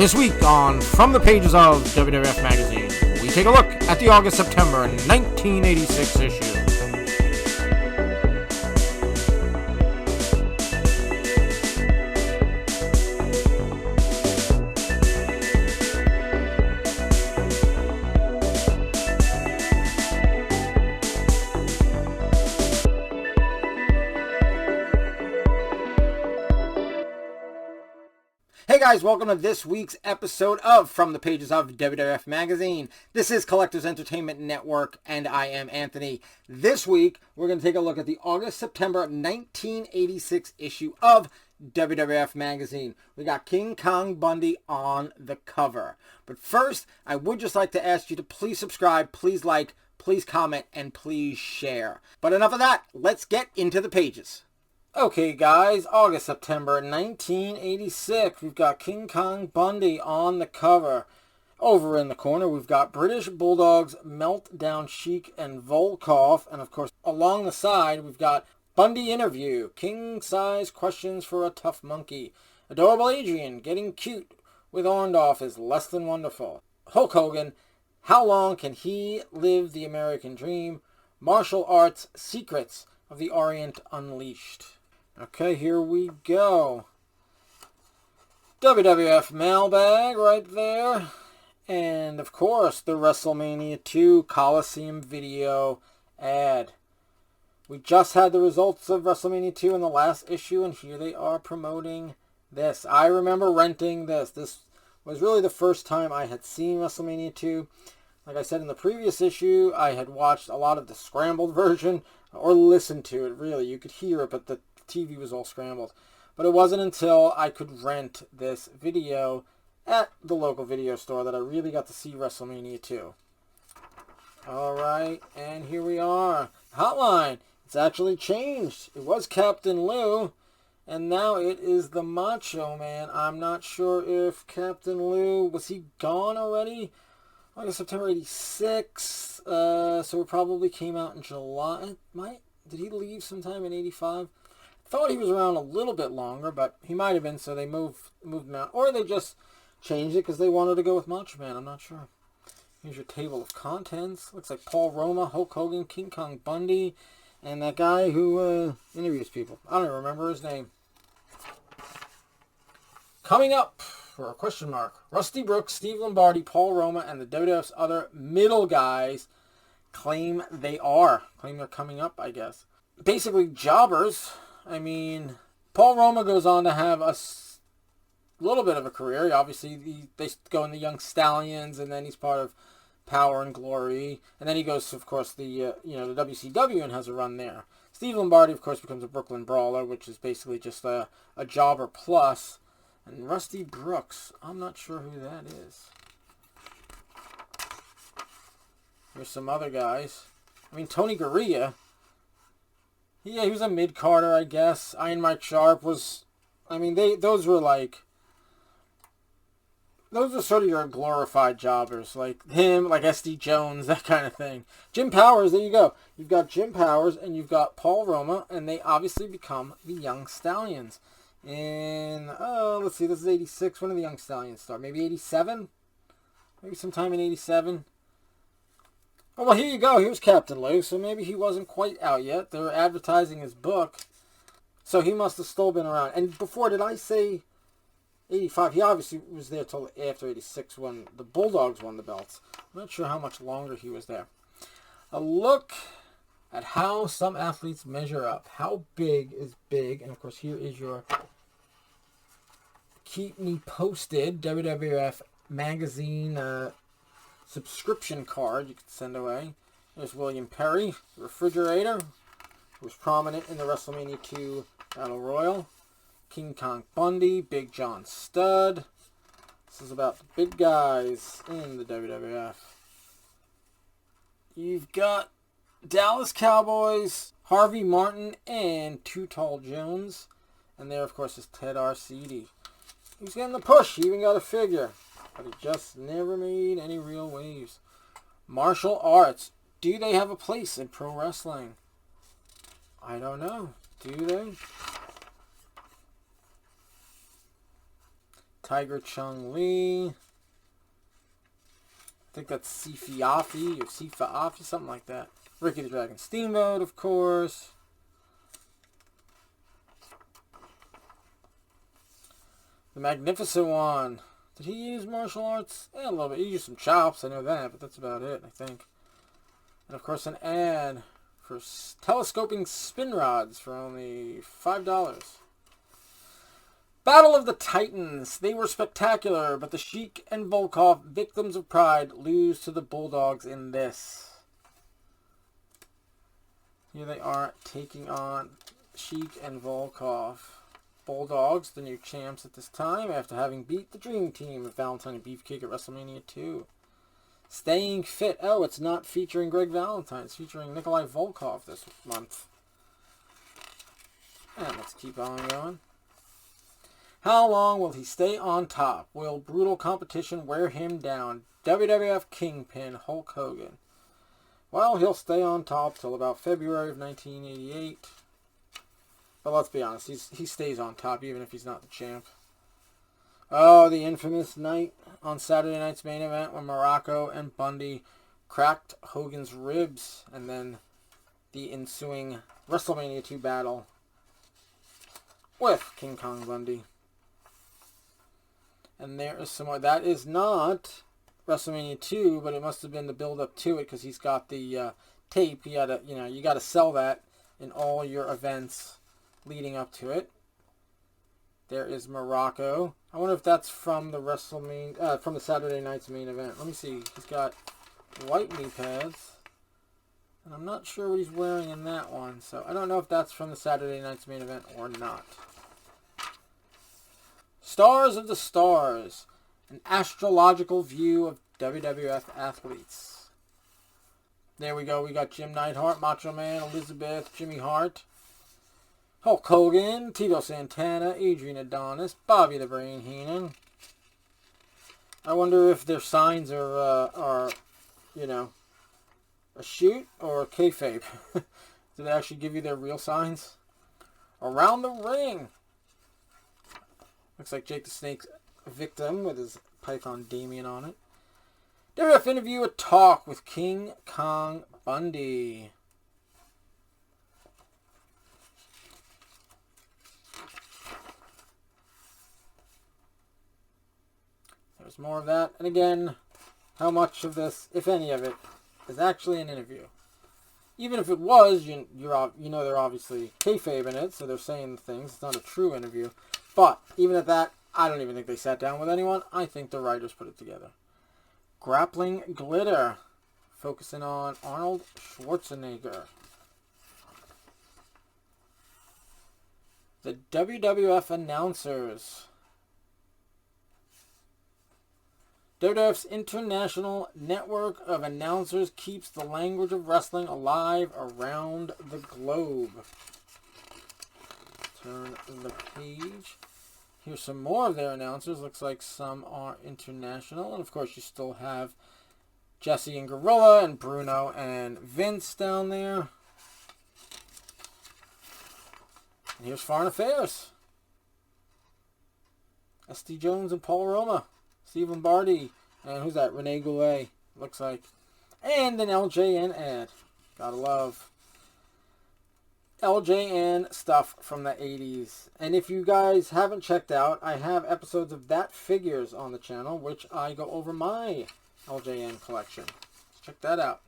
This week on From the Pages of WWF Magazine, we take a look at the August-September 1986 issue. Hey guys, welcome to this week's episode of From the Pages of WWF Magazine. This is Collectors Entertainment Network, and I am Anthony. This week, we're going to take a look at the August-September 1986 issue of WWF Magazine. We got King Kong Bundy on the cover. But first, I would just like to ask you to please subscribe, please like, please comment, and please share. But enough of that, let's get into the pages. Okay guys, August-September 1986, we've got King Kong Bundy on the cover. Over in the corner, we've got British Bulldogs, Meltdown Sheik, and Volkov. And of course, along the side, we've got Bundy Interview, King-Size Questions for a Tough Monkey. Adorable Adrian, Getting Cute with Orndorff is Less Than Wonderful. Hulk Hogan, How Long Can He Live the American Dream? Martial Arts Secrets of the Orient Unleashed. Okay, here we go. WWF mailbag right there. And, of course, the WrestleMania 2 Coliseum video ad. We just had the results of WrestleMania 2 in the last issue, and here they are promoting this. I remember renting this. This was really the first time I had seen WrestleMania 2. Like I said in the previous issue, I had watched a lot of the scrambled version, or listened to it, really. You could hear it, but the TV was all scrambled. But it wasn't until I could rent this video at the local video store that I really got to see WrestleMania 2. Alright, and here we are. Hotline. It's actually changed. It was Captain Lou, and now it is the Macho Man. I'm not sure if Captain Lou, was he gone already? August, September 86. So it probably came out in July. Did he leave sometime in 85? Thought he was around a little bit longer, but he might have been, so they moved him out. Or they just changed it because they wanted to go with Macho Man. I'm not sure. Here's your table of contents. Looks like Paul Roma, Hulk Hogan, King Kong Bundy, and that guy who interviews people. I don't even remember his name. Coming up, for a question mark, Rusty Brooks, Steve Lombardi, Paul Roma, and the WWF's other middle guys claim they're coming up, I guess. Basically, jobbers. I mean, Paul Roma goes on to have a little bit of a career. Obviously, they go in the Young Stallions, and then he's part of Power and Glory. And then he goes to, of course, the WCW and has a run there. Steve Lombardi, of course, becomes a Brooklyn Brawler, which is basically just a jobber plus. And Rusty Brooks, I'm not sure who that is. Here's some other guys. I mean, Tony Gurria. Yeah, he was a mid-carder, I guess. Iron Mike Sharp was... I mean, those were sort of your glorified jobbers. Like him, like SD Jones, that kind of thing. Jim Powers, there you go. You've got Jim Powers and you've got Paul Roma, and they obviously become the Young Stallions. And, let's see, this is 86. When did the Young Stallions start? Maybe 87? Maybe sometime in 87? Oh, well, here you go. Here's Captain Lou. So maybe he wasn't quite out yet. They were advertising his book. So he must have still been around. And before, did I say 85? He obviously was there till after 86 when the Bulldogs won the belts. I'm not sure how much longer he was there. A look at how some athletes measure up. How big is big? And, of course, here is your Keep Me Posted WWF Magazine subscription card you could send away. There's William Perry, the refrigerator, who was prominent in the WrestleMania 2 Battle Royal. King Kong Bundy, Big John Studd. This is about the big guys in the WWF. You've got Dallas Cowboys, Harvey Martin, and Too Tall Jones. And there, of course, is Ted Arcidi. He's getting the push. He even got a figure. But he just never made any real waves. Martial arts. Do they have a place in pro wrestling? I don't know. Do they? Tiger Chung Lee. I think that's Sifiafi or Sifaafi, something like that. Ricky the Dragon Steamboat, of course. The Magnificent One. Did he use martial arts? Yeah, a little bit. He used some chops, I know that, but that's about it, I think. And of course an ad for telescoping spin rods for only $5. Battle of the Titans. They were spectacular, but the Sheik and Volkov, victims of pride, lose to the Bulldogs in this. Here they are taking on Sheik and Volkov. Bulldogs, the new champs at this time, after having beat the Dream Team of Valentine and Beefcake at WrestleMania 2. Staying Fit. Oh, it's not featuring Greg Valentine. It's featuring Nikolai Volkov this month. And let's keep on going. How long will he stay on top? Will brutal competition wear him down? WWF Kingpin Hulk Hogan. Well, he'll stay on top till about February of 1988. But let's be honest, he stays on top even if he's not the champ. Oh, the infamous night on Saturday night's main event when Morocco and Bundy cracked Hogan's ribs. And then the ensuing WrestleMania 2 battle with King Kong Bundy. And there is some more. That is not WrestleMania 2, but it must have been the build-up to it because he's got the tape. You gotta sell that in all your events leading up to it. There is Morocco. I wonder if that's from the from the Saturday night's main event. Let me see. He's got white knee pads, and I'm not sure what he's wearing in that one. So I don't know if that's from the Saturday night's main event or not. Stars of the Stars, an astrological view of WWF athletes. There we go. We got Jim Neidhart, Macho Man, Elizabeth, Jimmy Hart, Hulk Hogan, Tito Santana, Adrian Adonis, Bobby the Brain Heenan. I wonder if their signs are a shoot or a kayfabe. Do they actually give you their real signs? Around the Ring. Looks like Jake the Snake's a victim with his Python Damien on it. WWF interview, a talk with King Kong Bundy. There's more of that. And again, how much of this, if any of it, is actually an interview? Even if it was, you know they're obviously kayfabe in it, so they're saying things. It's not a true interview. But even at that, I don't even think they sat down with anyone. I think the writers put it together. Grappling Glitter, focusing on Arnold Schwarzenegger. The WWF announcers. WWF's international network of announcers keeps the language of wrestling alive around the globe. Turn the page. Here's some more of their announcers. Looks like some are international. And of course you still have Jesse and Gorilla and Bruno and Vince down there. And here's Foreign Affairs. S.D. Jones and Paul Roma. Steve Lombardi. And who's that? Rene Goulet. Looks like. And an LJN ad. Gotta love LJN stuff from the 80s. And if you guys haven't checked out, I have episodes of That Figures on the channel, which I go over my LJN collection. Check that out.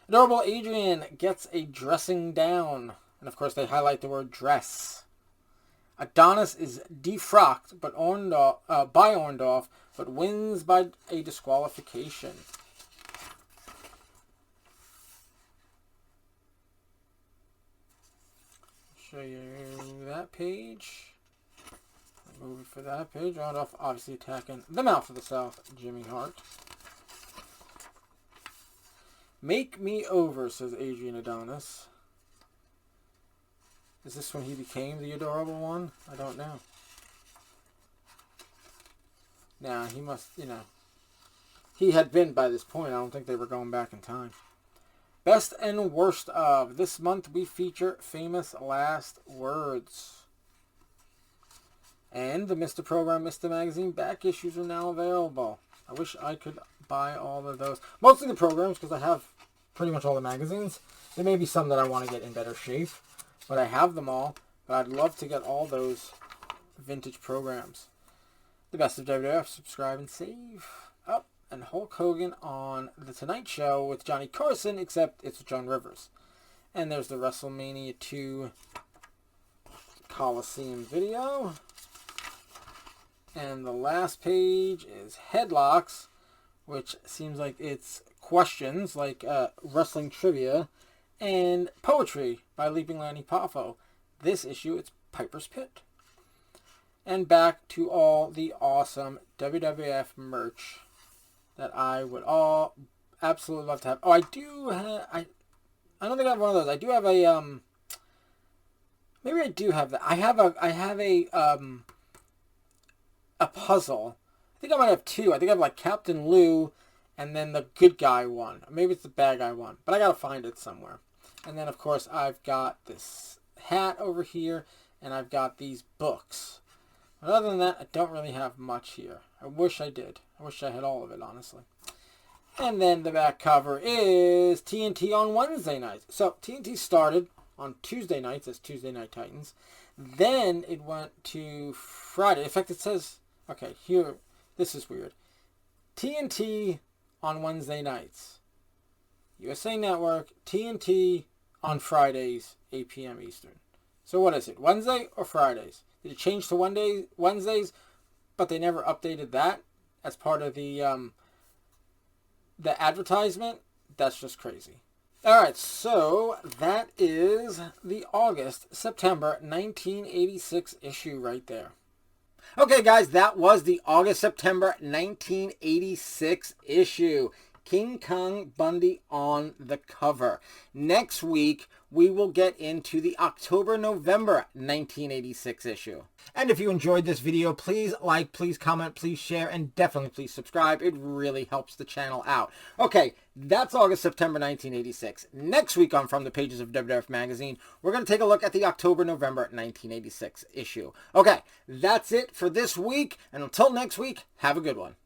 Adorable Adrian gets a dressing down. And of course they highlight the word dress. Adonis is defrocked by Orndorff, but wins by a disqualification. Show you that page. Move it for that page. Orndorff obviously attacking the Mouth of the South, Jimmy Hart. Make me over, says Adrian Adonis. Is this when he became the adorable one? I don't know. Nah, he must, he had been by this point. I don't think they were going back in time. Best and worst of. This month we feature famous last words. And the Mr. Program, Mr. Magazine back issues are now available. I wish I could buy all of those. Mostly the programs, because I have pretty much all the magazines. There may be some that I want to get in better shape, but I have them all. But I'd love to get all those vintage programs. The Best of WWF, subscribe and save. Oh, and Hulk Hogan on The Tonight Show with Johnny Carson, except it's Joan Rivers. And there's the WrestleMania 2 Coliseum video. And the last page is Headlocks, which seems like it's questions, like wrestling trivia, and poetry by Leaping Lanny Poffo. This issue, it's Piper's Pit. And back to all the awesome WWF merch that I would all absolutely love to have. Oh, I do have, I don't think I have one of those. I do have a, maybe I do have that. I have a puzzle. I think I might have two. I think I have like Captain Lou and then the good guy one. Maybe it's the bad guy one. But I gotta find it somewhere. And then, of course, I've got this hat over here, and I've got these books. But other than that, I don't really have much here. I wish I did. I wish I had all of it, honestly. And then the back cover is TNT on Wednesday nights. So TNT started on Tuesday nights as Tuesday Night Titans. Then it went to Friday. In fact, it says, okay, here, this is weird. TNT on Wednesday nights. USA Network, TNT on Fridays, 8 p.m. Eastern. So what is it, Wednesday or Fridays? Did it change to Wednesdays, but they never updated that as part of the advertisement? That's just crazy. All right, so that is the August-September 1986 issue right there. Okay, guys, that was the August-September 1986 issue. King Kong Bundy on the cover. Next week, we will get into the October-November 1986 issue. And if you enjoyed this video, please like, please comment, please share, and definitely please subscribe. It really helps the channel out. Okay, that's August-September 1986. Next week on From the Pages of WWF Magazine, we're going to take a look at the October-November 1986 issue. Okay, that's it for this week, and until next week, have a good one.